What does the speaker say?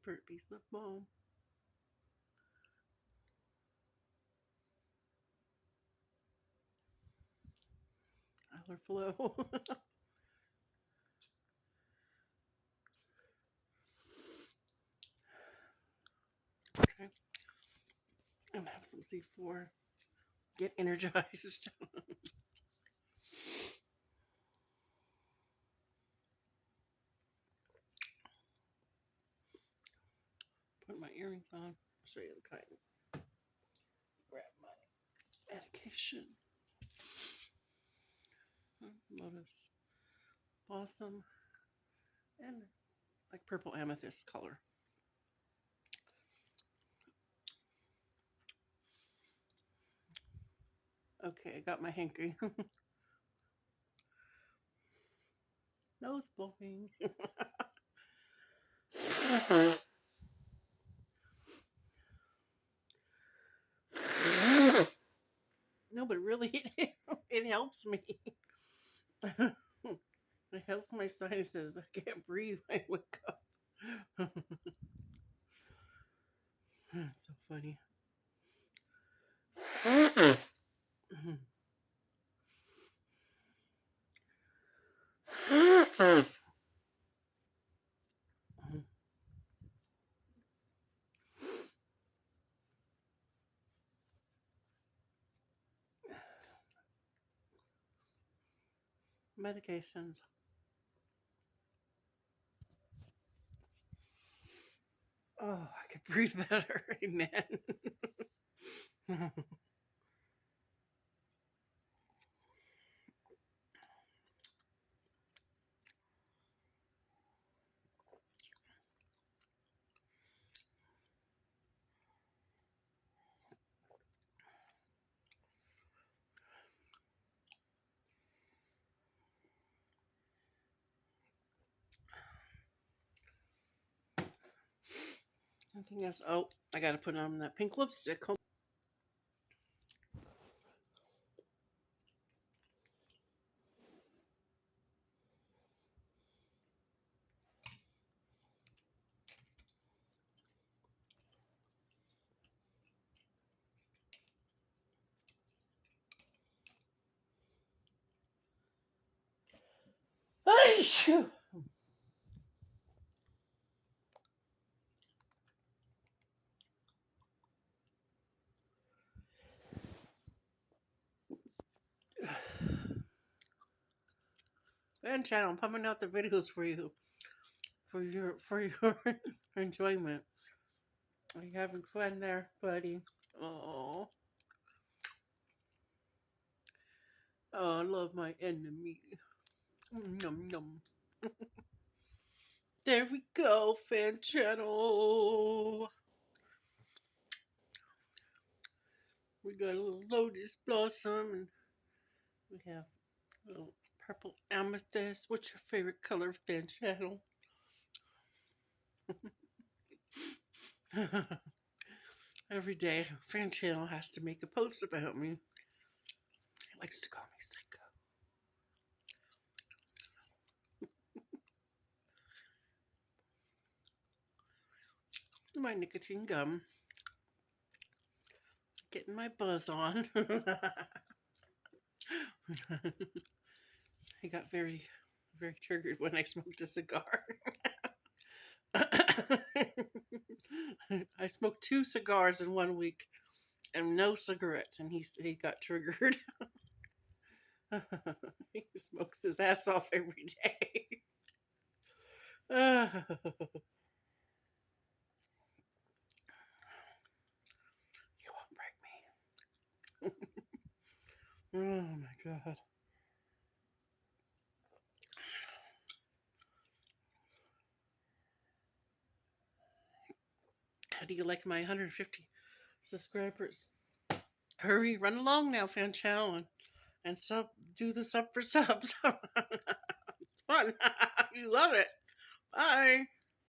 for a piece of balm. Color flow. Okay. And have some C4. Get energized. Put my earrings on. I'll show you the kind. Grab my medication. Lotus Blossom and like purple amethyst color. Okay, I got my hanky. Nose blowing. No, but really, it helps me. It helps my sinuses. I can't breathe when I wake up. It's so funny. Medications. Oh, I could breathe better. Amen. Nothing else. Oh, I gotta put on that pink lipstick. Hey, and channel, I'm pumping out the videos for you, for your enjoyment. Are you having fun there, buddy? Oh, oh, I love my enemy. Num num. There we go, fan channel. We got a little lotus blossom, and we have a little purple amethyst. What's your favorite color, fan channel? Every day, fan channel has to make a post about me. He likes to call me psycho. My nicotine gum. Getting my buzz on. I got very triggered when I smoked a cigar. I smoked 2 cigars in 1 week and no cigarettes, and he got triggered. He smokes his ass off every day. You won't break me. Oh my god. How do you like my 150 subscribers? Hurry, run along now, fan channel, and sub. Do the sub for subs. It's fun. You love it. Bye.